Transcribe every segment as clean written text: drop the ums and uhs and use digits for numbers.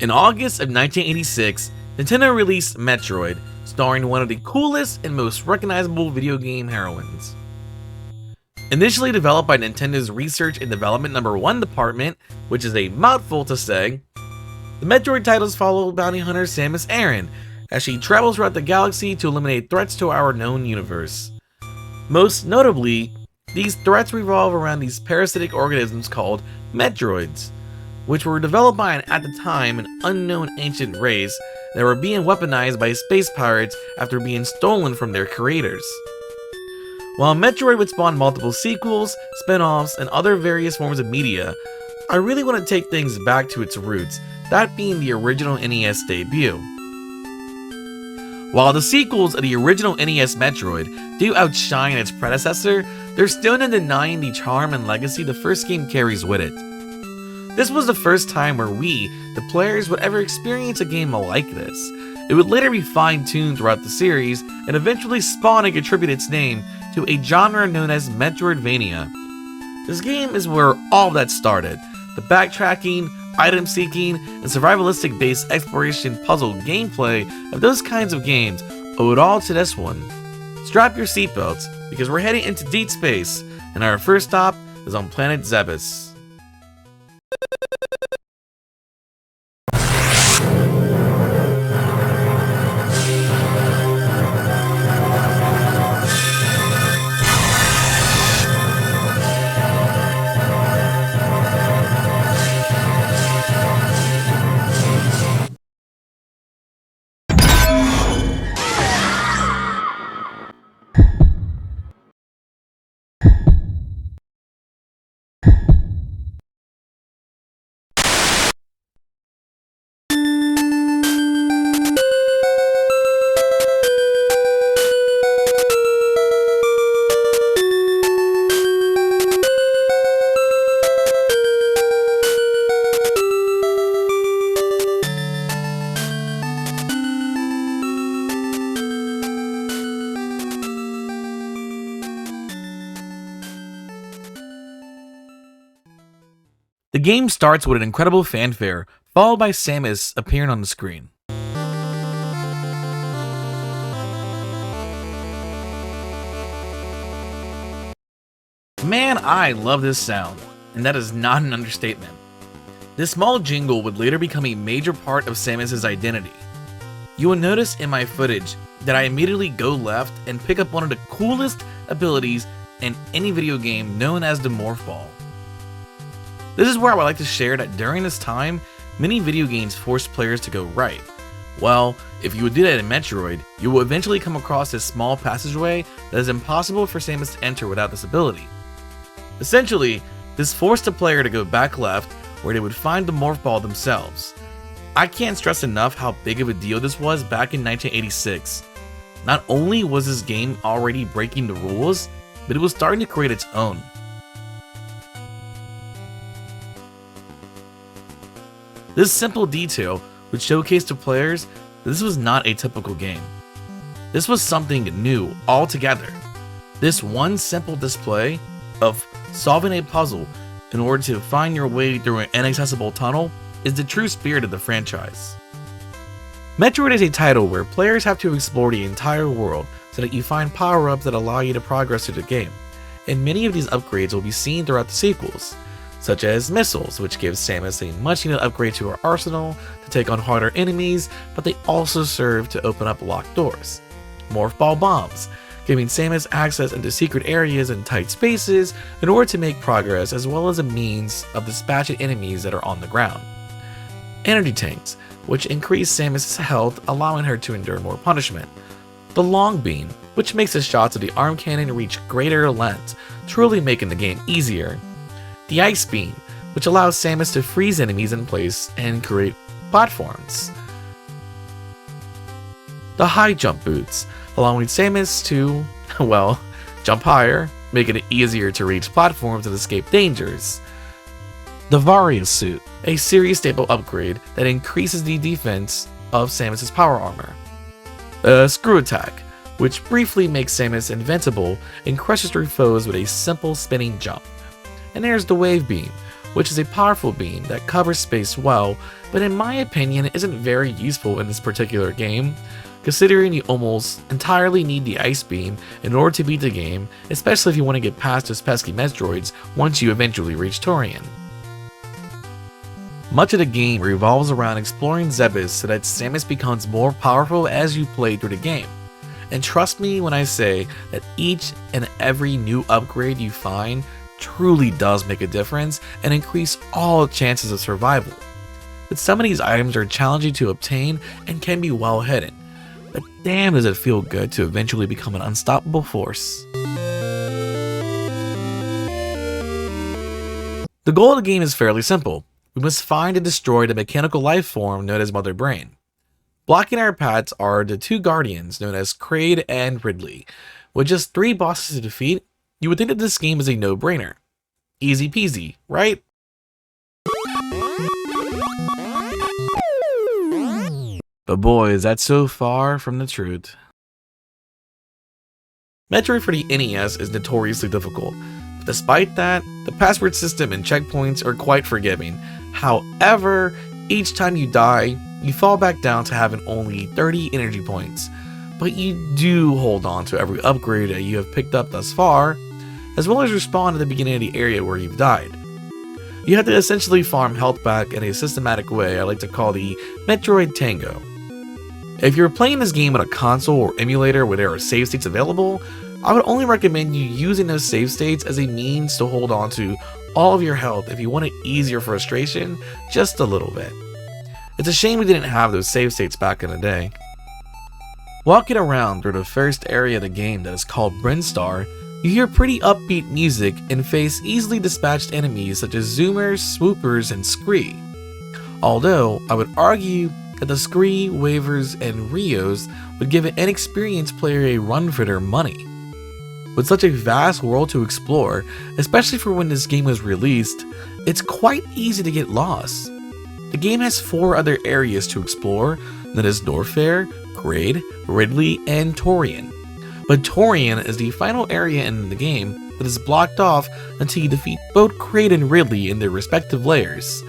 In August of 1986, Nintendo released Metroid, starring one of the coolest and most recognizable video game heroines. Initially developed by Nintendo's Research and Development No. 1 department, which is a mouthful to say, the Metroid titles follow bounty hunter Samus Aran as she travels throughout the galaxy to eliminate threats to our known universe. Most notably, these threats revolve around these parasitic organisms called Metroids, which were developed by at the time an unknown ancient race that were being weaponized by space pirates after being stolen from their creators. While Metroid would spawn multiple sequels, spin-offs, and other various forms of media, I really want to take things back to its roots, that being the original NES debut. While the sequels of the original NES Metroid do outshine its predecessor, there's still no denying the charm and legacy the first game carries with it. This was the first time where we, the players, would ever experience a game like this. It would later be fine-tuned throughout the series, and eventually spawn and contribute its name to a genre known as Metroidvania. This game is where all that started. The backtracking, item seeking, and survivalistic based exploration puzzle gameplay of those kinds of games owe it all to this one. Strap your seatbelts, because we're heading into deep space, and our first stop is on planet Zebes. The game starts with an incredible fanfare, followed by Samus appearing on the screen. Man, I love this sound, and that is not an understatement. This small jingle would later become a major part of Samus' identity. You will notice in my footage that I immediately go left and pick up one of the coolest abilities in any video game, known as the Morph Ball. This is where I would like to share that during this time, many video games forced players to go right. Well, if you would do that in Metroid, you will eventually come across this small passageway that is impossible for Samus to enter without this ability. Essentially, this forced the player to go back left, where they would find the Morph Ball themselves. I can't stress enough how big of a deal this was back in 1986. Not only was this game already breaking the rules, but it was starting to create its own. This simple detail would showcase to players that this was not a typical game. This was something new altogether. This one simple display of solving a puzzle in order to find your way through an inaccessible tunnel is the true spirit of the franchise. Metroid is a title where players have to explore the entire world so that you find power-ups that allow you to progress through the game, and many of these upgrades will be seen throughout the sequels, such as missiles, which gives Samus a much needed upgrade to her arsenal to take on harder enemies, but they also serve to open up locked doors. Morph Ball bombs, giving Samus access into secret areas and tight spaces in order to make progress, as well as a means of dispatching enemies that are on the ground. Energy tanks, which increase Samus' health, allowing her to endure more punishment. The long beam, which makes the shots of the arm cannon reach greater lengths, truly making the game easier. The ice beam, which allows Samus to freeze enemies in place and create platforms. The high jump boots, allowing Samus to, well, jump higher, making it easier to reach platforms and escape dangers. The Varia suit, a series staple upgrade that increases the defense of Samus' power armor. A screw attack, which briefly makes Samus invincible and crushes through foes with a simple spinning jump. And there's the wave beam, which is a powerful beam that covers space well, but in my opinion isn't very useful in this particular game, considering you almost entirely need the ice beam in order to beat the game, especially if you want to get past those pesky Metroids once you eventually reach Torian. Much of the game revolves around exploring Zebes so that Samus becomes more powerful as you play through the game. And trust me when I say that each and every new upgrade you find truly does make a difference and increase all chances of survival. But some of these items are challenging to obtain and can be well hidden, but damn does it feel good to eventually become an unstoppable force. The goal of the game is fairly simple. We must find and destroy the mechanical life form known as Mother Brain. Blocking our paths are the two guardians known as Kraid and Ridley. With just 3 bosses to defeat, you would think that this game is a no-brainer. Easy peasy, right? But boy, is that so far from the truth. Metroid for the NES is notoriously difficult. But despite that, the password system and checkpoints are quite forgiving. However, each time you die, you fall back down to having only 30 energy points. But you do hold on to every upgrade that you have picked up thus far, as well as respawn at the beginning of the area where you've died. You have to essentially farm health back in a systematic way I like to call the Metroid Tango. If you're playing this game on a console or emulator where there are save states available, I would only recommend you using those save states as a means to hold on to all of your health if you want to ease your frustration just a little bit. It's a shame we didn't have those save states back in the day. Walking around through the first area of the game that is called Brinstar, you hear pretty upbeat music and face easily dispatched enemies such as Zoomers, Swoopers, and Scree. Although, I would argue that the Scree, Wavers, and Rios would give an inexperienced player a run for their money. With such a vast world to explore, especially for when this game was released, it's quite easy to get lost. The game has 4 other areas to explore, that is Norfair, Kraid, Ridley, and Torian. But Torian is the final area in the game that is blocked off until you defeat both Kraid and Ridley in their respective layers,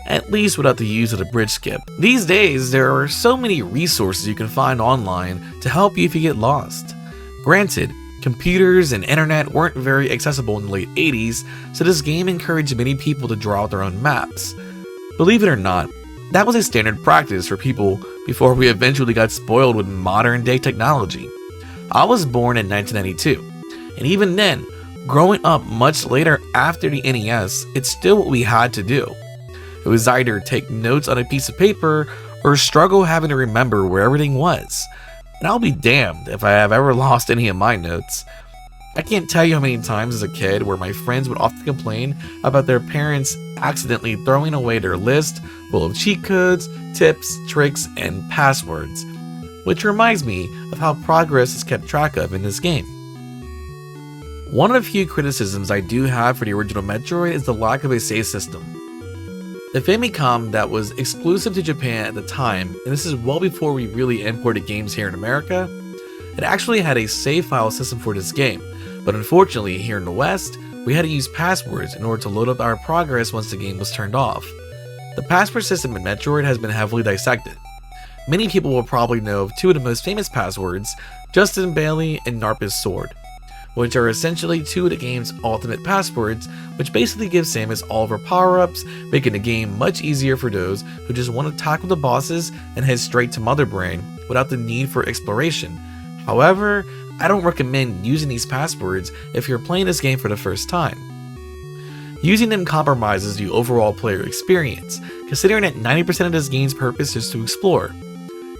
at least without the use of the bridge skip. These days, there are so many resources you can find online to help you if you get lost. Granted, computers and internet weren't very accessible in the late 80s, so this game encouraged many people to draw out their own maps. Believe it or not, that was a standard practice for people before we eventually got spoiled with modern day technology. I was born in 1992, and even then, growing up much later after the NES, it's still what we had to do. It was either take notes on a piece of paper or struggle having to remember where everything was. And I'll be damned if I have ever lost any of my notes. I can't tell you how many times as a kid where my friends would often complain about their parents accidentally throwing away their list full of cheat codes, tips, tricks, and passwords. Which reminds me of how progress is kept track of in this game. One of the few criticisms I do have for the original Metroid is the lack of a save system. The Famicom that was exclusive to Japan at the time, and this is well before we really imported games here in America, it actually had a save file system for this game, but unfortunately here in the West, we had to use passwords in order to load up our progress once the game was turned off. The password system in Metroid has been heavily dissected. Many people will probably know of 2 of the most famous passwords, Justin Bailey and Narpa's Sword, which are essentially 2 of the game's ultimate passwords, which basically gives Samus all of her power-ups, making the game much easier for those who just want to tackle the bosses and head straight to Mother Brain without the need for exploration. However, I don't recommend using these passwords if you're playing this game for the first time. Using them compromises the overall player experience, considering that 90% of this game's purpose is to explore.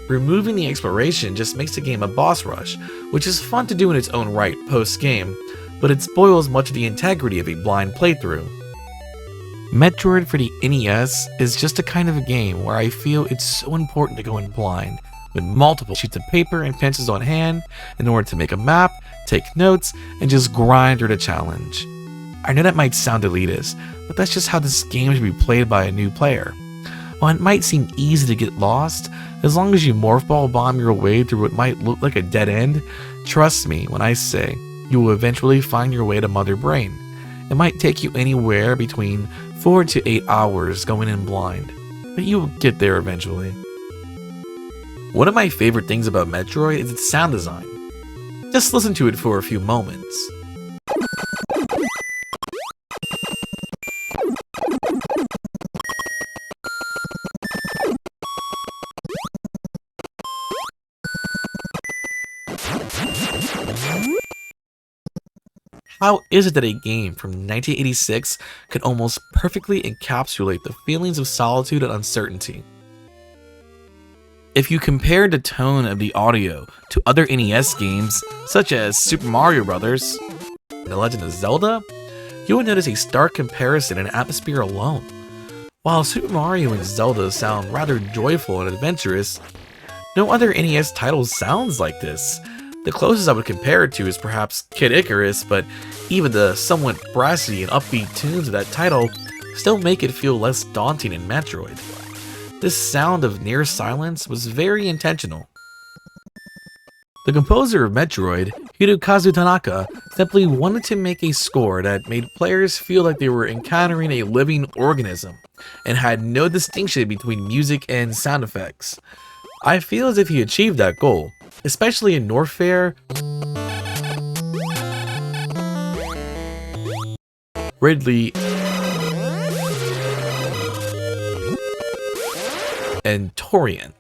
Removing the exploration just makes the game a boss rush, which is fun to do in its own right post-game, but it spoils much of the integrity of a blind playthrough. Metroid for the NES is just a kind of a game where I feel it's so important to go in blind, with multiple sheets of paper and pencils on hand in order to make a map, take notes, and just grind through the challenge. I know that might sound elitist, but that's just how this game should be played by a new player. While it might seem easy to get lost, as long as you morph ball bomb your way through what might look like a dead end, trust me when I say you will eventually find your way to Mother Brain. It might take you anywhere between 4 to 8 hours going in blind, but you will get there eventually. One of my favorite things about Metroid is its sound design. Just listen to it for a few moments. How is it that a game from 1986 can almost perfectly encapsulate the feelings of solitude and uncertainty? If you compare the tone of the audio to other NES games, such as Super Mario Bros. And The Legend of Zelda, you would notice a stark comparison in atmosphere alone. While Super Mario and Zelda sound rather joyful and adventurous, no other NES title sounds like this. The closest I would compare it to is perhaps Kid Icarus, but even the somewhat brassy and upbeat tunes of that title still make it feel less daunting in Metroid. This sound of near silence was very intentional. The composer of Metroid, Hirokazu Tanaka, simply wanted to make a score that made players feel like they were encountering a living organism, and had no distinction between music and sound effects. I feel as if he achieved that goal, especially in Norfair, Ridley, and Torian.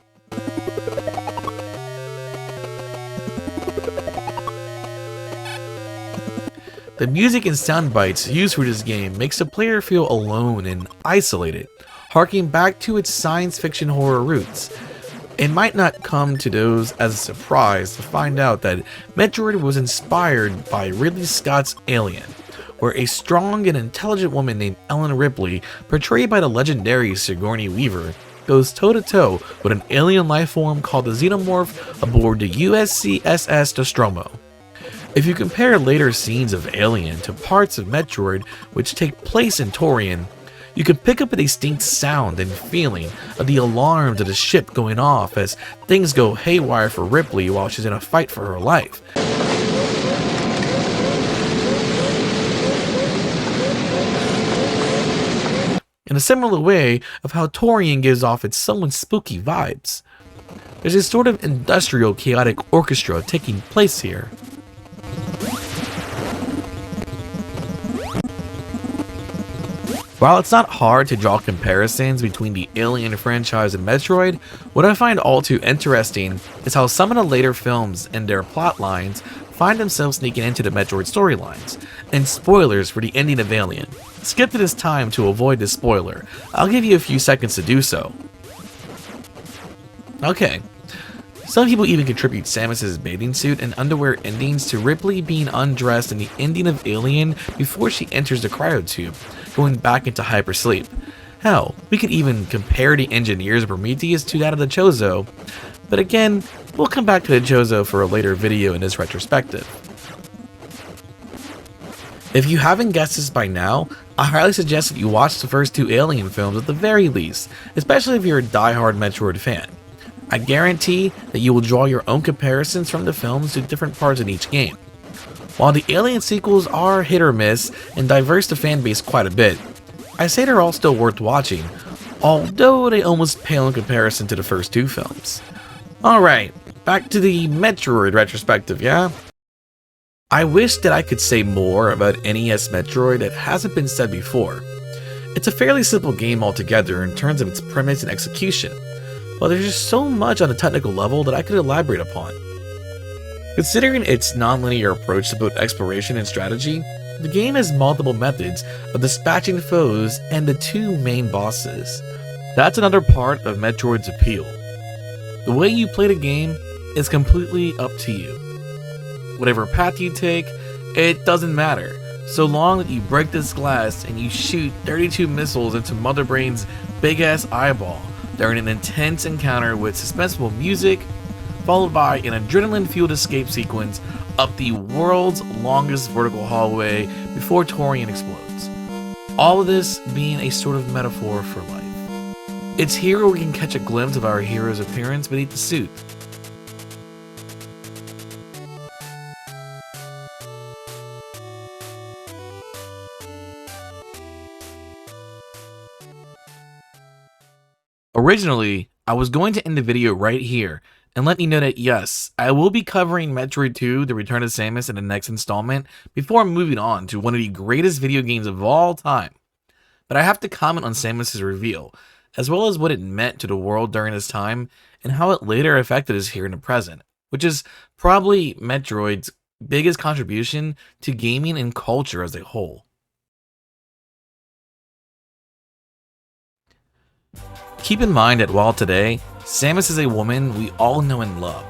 The music and sound bites used for this game makes the player feel alone and isolated, harking back to its science fiction horror roots. It might not come to those as a surprise to find out that Metroid was inspired by Ridley Scott's Alien, where a strong and intelligent woman named Ellen Ripley, portrayed by the legendary Sigourney Weaver, goes toe-to-toe with an alien lifeform called the Xenomorph aboard the USCSS Nostromo. If you compare later scenes of Alien to parts of Metroid which take place in Torian, you can pick up a distinct sound and feeling of the alarms of the ship going off as things go haywire for Ripley while she's in a fight for her life. In a similar way of how Torian gives off its somewhat spooky vibes. There's a sort of industrial chaotic orchestra taking place here. While it's not hard to draw comparisons between the Alien franchise and Metroid, what I find all too interesting is how some of the later films and their plot lines find themselves sneaking into the Metroid storylines, and spoilers for the ending of Alien. Skip to this time to avoid this spoiler. I'll give you a few seconds to do so. Okay. Some people even contribute Samus's bathing suit and underwear endings to Ripley being undressed in the ending of Alien before she enters the cryotube, going back into hypersleep. Hell, we could even compare the engineers of Prometheus to that of the Chozo, but again, we'll come back to the Chozo for a later video in this retrospective. If you haven't guessed this by now, I highly suggest that you watch the first two Alien films at the very least, especially if you're a diehard Metroid fan. I guarantee that you will draw your own comparisons from the films to different parts in each game. While the Alien sequels are hit or miss and diverse the fanbase quite a bit, I say they're all still worth watching, although they almost pale in comparison to the first two films. Alright, back to the Metroid retrospective, yeah? I wish that I could say more about NES Metroid that hasn't been said before. It's a fairly simple game altogether in terms of its premise and execution, but there's just so much on a technical level that I could elaborate upon. Considering its non-linear approach to both exploration and strategy, the game has multiple methods of dispatching foes and the two main bosses. That's another part of Metroid's appeal. The way you play the game is completely up to you. Whatever path you take, it doesn't matter, so long that you break this glass and you shoot 32 missiles into Mother Brain's big-ass eyeball during an intense encounter with suspenseful music, followed by an adrenaline-fueled escape sequence up the world's longest vertical hallway before Torian explodes. All of this being a sort of metaphor for life. It's here where we can catch a glimpse of our hero's appearance beneath the suit. Originally, I was going to end the video right here and let you know that yes, I will be covering Metroid 2, The Return of Samus in the next installment before moving on to one of the greatest video games of all time. But I have to comment on Samus' reveal, as well as what it meant to the world during this time and how it later affected us here in the present, which is probably Metroid's biggest contribution to gaming and culture as a whole. Keep in mind that while today, Samus is a woman we all know and love,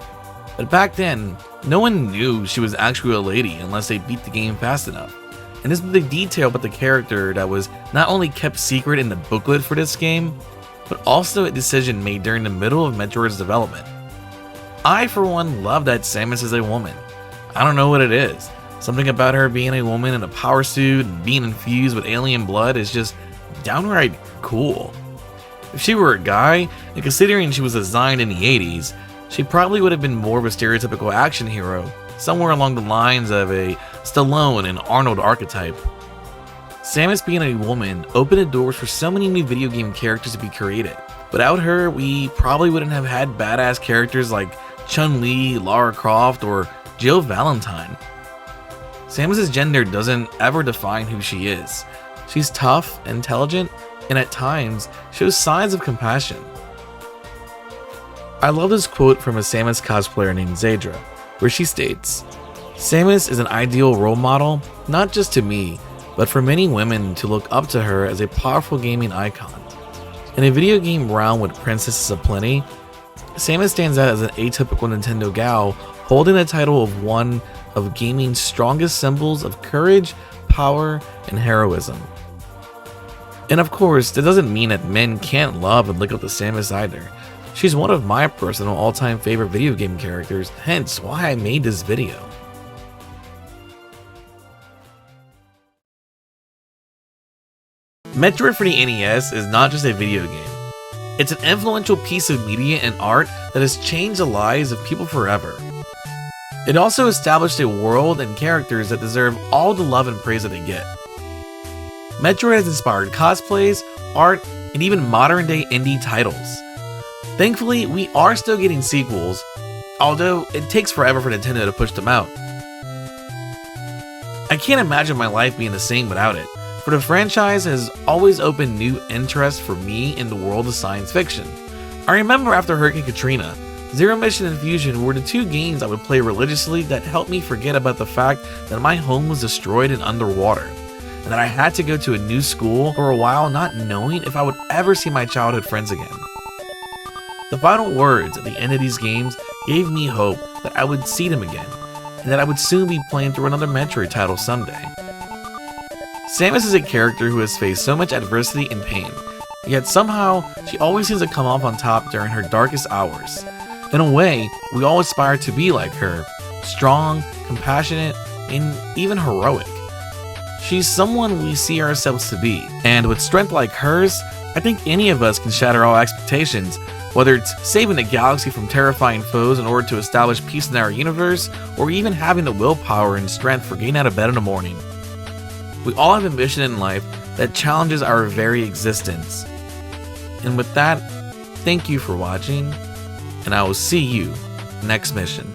but back then, no one knew she was actually a lady unless they beat the game fast enough. And this was a detail about the character that was not only kept secret in the booklet for this game, but also a decision made during the middle of Metroid's development. I, for one, love that Samus is a woman. I don't know what it is. Something about her being a woman in a power suit and being infused with alien blood is just downright cool. If she were a guy, and considering she was designed in the 80s, she probably would have been more of a stereotypical action hero, somewhere along the lines of a Stallone and Arnold archetype. Samus being a woman opened the doors for so many new video game characters to be created. Without her, we probably wouldn't have had badass characters like Chun-Li, Lara Croft, or Jill Valentine. Samus' gender doesn't ever define who she is. She's tough, intelligent, and at times shows signs of compassion. I love this quote from a Samus cosplayer named Zadra, where she states, "Samus is an ideal role model, not just to me, but for many women to look up to her as a powerful gaming icon. In a video game realm with princesses aplenty, Samus stands out as an atypical Nintendo gal holding the title of one of gaming's strongest symbols of courage, power, and heroism." And of course, that doesn't mean that men can't love and look up to Samus either. She's one of my personal all-time favorite video game characters, hence why I made this video. Metroid for the NES is not just a video game. It's an influential piece of media and art that has changed the lives of people forever. It also established a world and characters that deserve all the love and praise that they get. Metroid has inspired cosplays, art, and even modern-day indie titles. Thankfully, we are still getting sequels, although it takes forever for Nintendo to push them out. I can't imagine my life being the same without it, for the franchise has always opened new interests for me in the world of science fiction. I remember after Hurricane Katrina, Zero Mission and Fusion were the two games I would play religiously that helped me forget about the fact that my home was destroyed and underwater, and that I had to go to a new school for a while not knowing if I would ever see my childhood friends again. The final words at the end of these games gave me hope that I would see them again, and that I would soon be playing through another Metroid title someday. Samus is a character who has faced so much adversity and pain, yet somehow she always seems to come off on top during her darkest hours. In a way, we all aspire to be like her, strong, compassionate, and even heroic. She's someone we see ourselves to be, and with strength like hers, I think any of us can shatter all expectations, whether it's saving the galaxy from terrifying foes in order to establish peace in our universe, or even having the willpower and strength for getting out of bed in the morning. We all have ambition in life that challenges our very existence. And with that, thank you for watching, and I will see you next mission.